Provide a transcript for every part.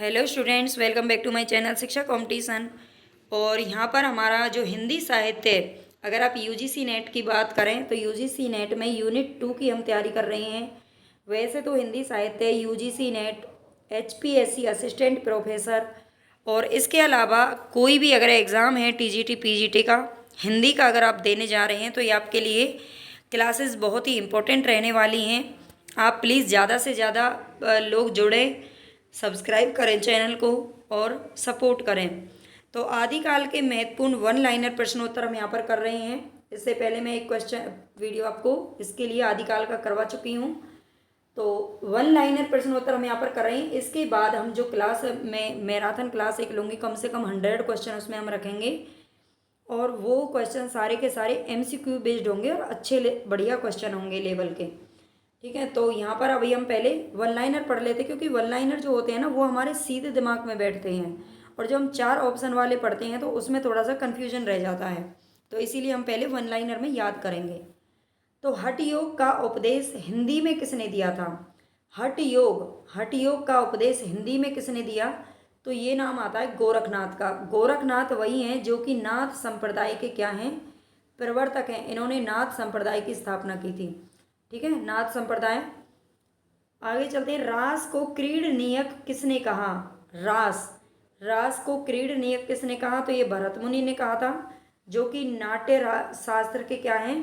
Hello students, welcome back to my channel Shiksha competition. और यहाँ पर हमारा जो हिंदी साहित्य है, अगर आप यूजीसी नेट की बात करें तो यूजीसी नेट में यूनिट 2 की हम तैयारी कर रहे हैं। वैसे तो हिंदी साहित्य UGC net HPSC assistant professor और इसके अलावा कोई भी अगर एग्ज़ाम है टीजीटी पीजीटी का हिंदी का अगर आप देने जा रहे हैं तो ये आपके लिए क्लासेस बहुत ही इम्पोर्टेंट रहने वाली हैं। आप प्लीज़ ज़्यादा से ज़्यादा लोग जुड़ें, सब्सक्राइब करें चैनल को और सपोर्ट करें। तो आदिकाल के महत्वपूर्ण वन लाइनर प्रश्नोत्तर हम यहाँ पर कर रहे हैं। इससे पहले मैं एक क्वेश्चन वीडियो आपको इसके लिए आदिकाल का करवा चुकी हूँ। तो वन लाइनर प्रश्नोत्तर हम यहाँ पर कर रहे हैं। इसके बाद हम जो क्लास में मैराथन क्लास एक लूँगी, कम से कम 100 क्वेश्चन उसमें हम रखेंगे और वो क्वेश्चन सारे के सारे एमसीक्यू बेस्ड होंगे और अच्छे बढ़िया क्वेश्चन होंगे लेवल के। ठीक है, तो यहाँ पर अभी हम पहले वन लाइनर पढ़ लेते हैं, क्योंकि वन लाइनर जो होते हैं ना वो हमारे सीधे दिमाग में बैठते हैं और जब हम 4 ऑप्शन वाले पढ़ते हैं तो उसमें थोड़ा सा कन्फ्यूजन रह जाता है। तो इसीलिए हम पहले वन लाइनर में याद करेंगे। तो हठ योग का उपदेश हिंदी में किसने दिया था? हठ योग का उपदेश हिंदी में किसने दिया? तो ये नाम आता है गोरखनाथ का। गोरखनाथ वही हैं जो कि नाथ संप्रदाय के क्या हैं? प्रवर्तक हैं। इन्होंने नाथ संप्रदाय की स्थापना की थी। ठीक है, नाथ संप्रदाय। आगे चलते हैं। रास को क्रीडनीयक किसने कहा? रास को क्रीडनीयक किसने कहा? तो ये भरत मुनि ने कहा था, जो कि नाट्य शास्त्र के क्या हैं?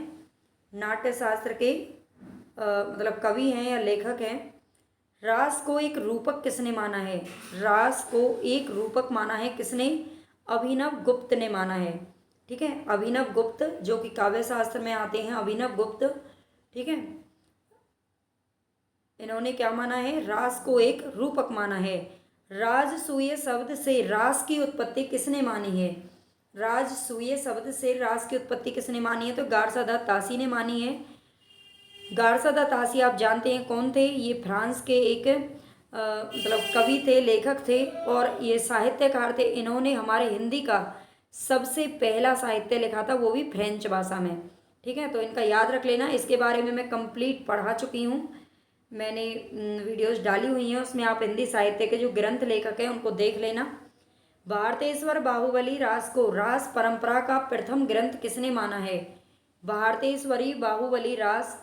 नाट्य शास्त्र के मतलब कवि हैं या लेखक हैं। रास को एक रूपक किसने माना है? रास को एक रूपक माना है किसने? अभिनव गुप्त ने माना है। ठीक है, अभिनव गुप्त जो कि काव्य शास्त्र में आते हैं, अभिनव गुप्त। ठीक है, इन्होंने क्या माना है? रास को एक रूपक माना है। राजसूय शब्द से रास की उत्पत्ति किसने मानी है? राजसूय शब्द से रास की उत्पत्ति किसने मानी है? तो गारसादात तासी ने मानी है। गारसादात तासी आप जानते हैं कौन थे? ये फ्रांस के एक मतलब कवि थे, लेखक थे और ये साहित्यकार थे। इन्होंने हमारे हिंदी का सबसे पहला साहित्य लिखा था, वो भी फ्रेंच भाषा में। ठीक है, तो इनका याद रख लेना। इसके बारे में मैं कंप्लीट पढ़ा चुकी हूँ, मैंने वीडियोस डाली हुई हैं, उसमें आप हिंदी साहित्य के जो ग्रंथ लेखक हैं उनको देख लेना। भारतेश्वर बाहुबली रास को रास परंपरा का प्रथम ग्रंथ किसने माना है? भारतेश्वरी बाहुबली रास,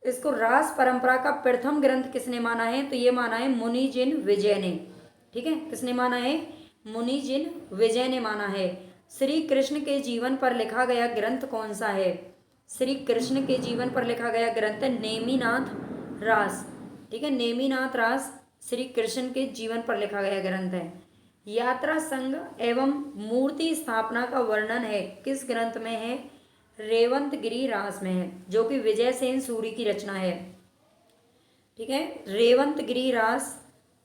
इसको रास परंपरा का प्रथम ग्रंथ किसने माना है? तो ये माना है मुनिजिन विजय ने। ठीक है, किसने माना है? मुनिजिन विजय ने माना है। श्री कृष्ण के जीवन पर लिखा गया ग्रंथ कौन सा है? श्री कृष्ण के जीवन पर लिखा गया ग्रंथ है नेमिनाथ रास। ठीक है, नेमिनाथ रास श्री कृष्ण के जीवन पर लिखा गया ग्रंथ है। यात्रा संघ एवं मूर्ति स्थापना का वर्णन है किस ग्रंथ में है? रेवंतगिरी रास में है, जो कि विजय सेन सूरी की रचना है। ठीक है, रेवंतगिरी रास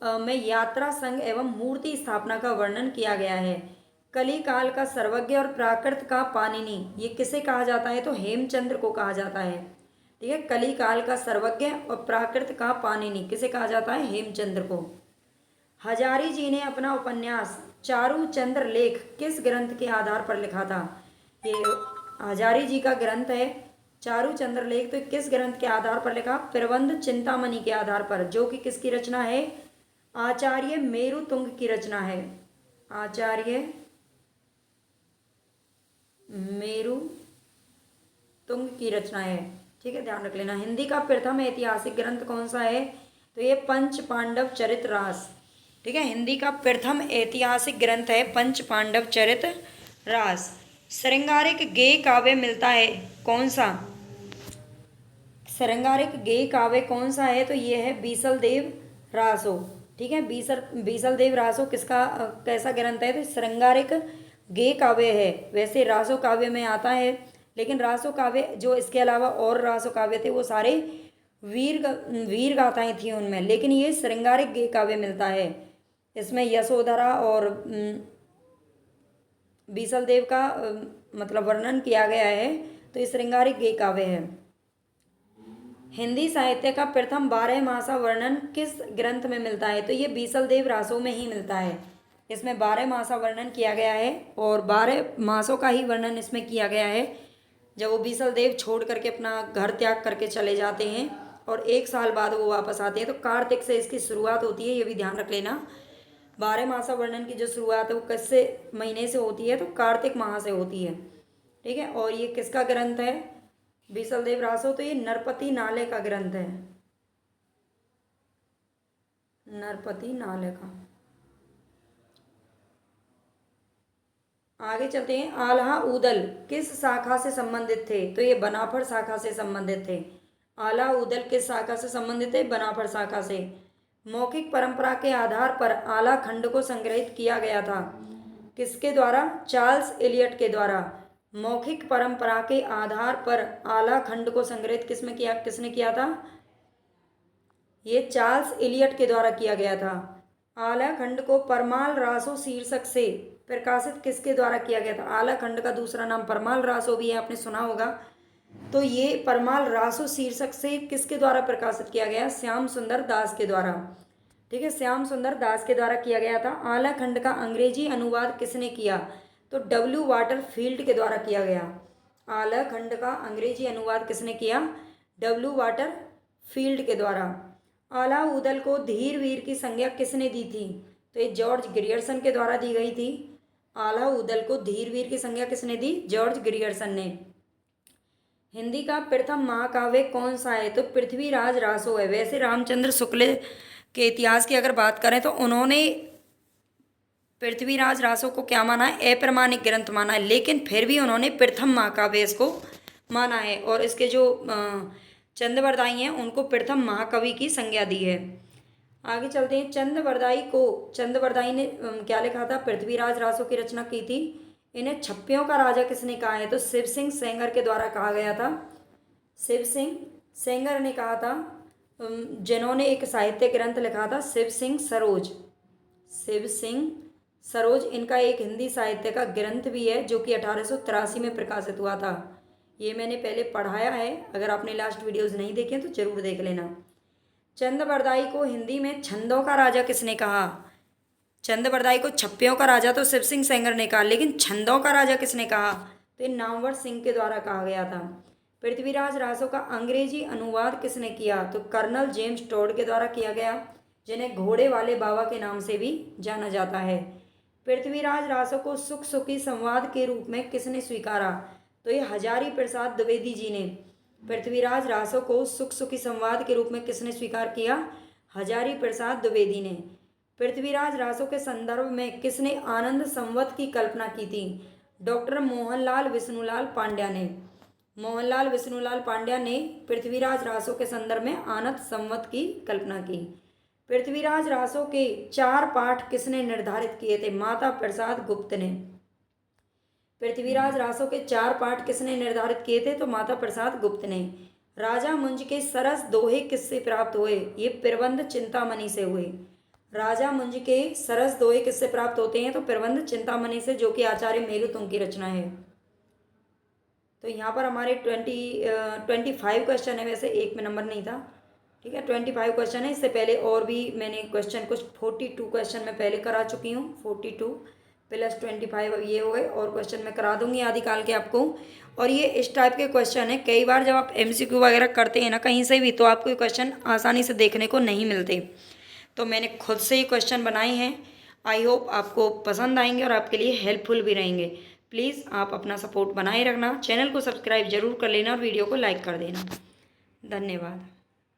में यात्रा संघ एवं मूर्ति स्थापना का वर्णन किया गया है। कलिकाल का सर्वज्ञ और प्राकृत का पाणिनि, ये किसे कहा जाता है? तो हेमचंद्र को कहा जाता है। ठीक है, कलिकाल का सर्वज्ञ और प्राकृत का पाणिनि किसे कहा जाता है? हेमचंद्र को। हजारी जी ने अपना उपन्यास चारुचंद्र लेख किस ग्रंथ के आधार पर लिखा था? ये हजारी जी का ग्रंथ है चारुचंद्र लेख। तो किस ग्रंथ के आधार पर लिखा? प्रबंध चिंतामणि के आधार पर, जो कि किसकी रचना है? आचार्य मेरुतुंग की रचना है। आचार्य मेरु तुंग की रचना है। ठीक है, ध्यान रख लेना। हिंदी का प्रथम ऐतिहासिक ग्रंथ कौन सा है? तो ये पंच पांडव चरित रास। ठीक है, हिंदी का प्रथम ऐतिहासिक ग्रंथ है पंच पांडव चरित रास। श्रृंगारिक गेय काव्य मिलता है कौन सा? श्रृंगारिक गेय काव्य कौन सा है? तो ये है बीसल देव रासो। ठीक है, बीसल देव रासो किसका कैसा ग्रंथ है? तो श्रृंगारिक गेय काव्य है। वैसे रासो काव्य में आता है, लेकिन रासो काव्य जो इसके अलावा और रासो काव्य थे वो सारे वीर गाथाएं थी उनमें, लेकिन ये श्रृंगारिक गेय काव्य मिलता है। इसमें यशोधरा और बीसल देव का मतलब वर्णन किया गया है, तो ये श्रृंगारिक गेय काव्य है। हिंदी साहित्य का प्रथम 12 मासा वर्णन किस ग्रंथ में मिलता है? तो ये बीसल देव रासों में ही मिलता है। इसमें 12 मासा वर्णन किया गया है और 12 मासों का ही वर्णन इसमें किया गया है, जब वो बीसल देव छोड़ करके अपना घर त्याग करके चले जाते हैं और 1 साल बाद वो वापस आते हैं। तो कार्तिक से इसकी शुरुआत होती है, ये भी ध्यान रख लेना। 12 मासा वर्णन की जो शुरुआत है वो किससे महीने से होती है, तो कार्तिक माह से होती है। ठीक है, और ये किसका ग्रंथ है, बीसलदेव रासो, तो ये नरपति नाले का ग्रंथ है, नरपति नाले का। आगे चलते हैं। आल्हा उदल किस शाखा से संबंधित थे, तो ये बनाफड़ शाखा से संबंधित थे। आल्हा उदल किस शाखा से संबंधित है, बनाफड़ शाखा से। मौखिक परंपरा के आधार पर आला खंड को संग्रहित किया गया था, किसके द्वारा, चार्ल्स एलियट के द्वारा। मौखिक परंपरा के आधार पर आला खंड को संग्रहित किसने किया था, ये चार्ल्स एलियट के द्वारा किया गया था। आला खंड को परमाल रासो शीर्षक से प्रकाशित किसके द्वारा किया गया था। आला खंड का दूसरा नाम परमाल रासो भी है, आपने सुना होगा। तो ये परमाल रासो शीर्षक से किसके द्वारा प्रकाशित किया गया, श्याम सुंदर दास के द्वारा। ठीक है, श्याम सुंदर दास के द्वारा किया गया था। आला खंड का अंग्रेजी अनुवाद किसने किया, तो डब्ल्यू वाटरफील्ड के द्वारा किया गया। आला खंड का अंग्रेजी अनुवाद किसने किया, डब्ल्यू वाटरफील्ड के द्वारा। आला उदल को धीर वीर की संज्ञा किसने दी थी, तो ये जॉर्ज ग्रियर्सन के द्वारा दी गई थी। आला उदल को धीर वीर की संज्ञा किसने दी, जॉर्ज ग्रियर्सन ने। हिंदी का प्रथम महाकाव्य कौन सा है, तो पृथ्वीराज रासो है। वैसे रामचंद्र शुक्ल के इतिहास की अगर बात करें तो उन्होंने पृथ्वीराज रासो को क्या माना है, अप्रमाणिक ग्रंथ माना है, लेकिन फिर भी उन्होंने प्रथम महाकाव्य इसको माना है। और इसके जो चंद्रवरदाई हैं उनको प्रथम महाकवि की संज्ञा दी है। आगे चलते हैं। चंद्रवरदाई ने क्या लिखा था, पृथ्वीराज रासो की रचना की थी। इन्हें छप्पियों का राजा किसने कहा है, तो शिव सिंह सेंगर के द्वारा कहा गया था। शिव सिंह सेंगर ने कहा था, जिन्होंने एक साहित्य ग्रंथ लिखा था, शिव सिंह सरोज इनका एक हिंदी साहित्य का ग्रंथ भी है, जो कि 1883 में प्रकाशित हुआ था। ये मैंने पहले पढ़ाया है, अगर आपने लास्ट वीडियोज़ नहीं देखे तो जरूर देख लेना। चंद्रवरदाई को हिंदी में छंदों का राजा किसने कहा, चंद्रवरदाई को छप्पियों का राजा तो शिव सिंह सेंगर ने कहा, लेकिन छंदों का राजा किसने कहा, तो ये नामवर सिंह के द्वारा कहा गया था। पृथ्वीराज रासो का अंग्रेजी अनुवाद किसने किया, तो कर्नल जेम्स टोड के द्वारा किया गया, जिन्हें घोड़े वाले बाबा के नाम से भी जाना जाता है। पृथ्वीराज रासो को सुख सुखी संवाद के रूप में किसने स्वीकारा, तो ये हजारी प्रसाद द्विवेदी जी ने। पृथ्वीराज रासो को सुख सुखी संवाद के रूप में किसने स्वीकार किया, हजारी प्रसाद द्विवेदी ने। पृथ्वीराज रासो के संदर्भ में किसने आनंद संवत की कल्पना की थी, डॉक्टर मोहनलाल विष्णुलाल पांड्या ने। मोहनलाल विष्णुलाल पांड्या ने पृथ्वीराज रासो के संदर्भ में आनंद संवत की कल्पना की। पृथ्वीराज रासो के 4 पाठ किसने निर्धारित किए थे, माता प्रसाद गुप्त ने। पृथ्वीराज रासो के 4 पाठ किसने निर्धारित किए थे, तो माता प्रसाद गुप्त ने। राजा मुंज के सरस दोहे किससे प्राप्त हुए, ये प्रबंध चिंतामणि से हुए। राजा मुंज के सरस दोहे किससे प्राप्त होते हैं, तो प्रबंध चिंतामणि से, जो कि आचार्य मेलुतुंग की रचना है। तो यहाँ पर हमारे 25 क्वेश्चन है, वैसे एक में नंबर नहीं था। ठीक है, 25 क्वेश्चन है। इससे पहले और भी मैंने क्वेश्चन कुछ 42 क्वेश्चन मैं पहले करा चुकी हूँ। 42 + 25 अब ये हो गए, और क्वेश्चन मैं करा दूंगी आदिकाल के आपको। और ये इस टाइप के क्वेश्चन है, कई बार जब आप MCQ वगैरह करते हैं ना कहीं से भी, तो आपको ये क्वेश्चन आसानी से देखने को नहीं मिलते। तो मैंने खुद से ही क्वेश्चन बनाए हैं। आई होप आपको पसंद आएंगे और आपके लिए हेल्पफुल भी रहेंगे। प्लीज़ आप अपना सपोर्ट बनाए रखना, चैनल को सब्सक्राइब जरूर कर लेना और वीडियो को लाइक कर देना। धन्यवाद।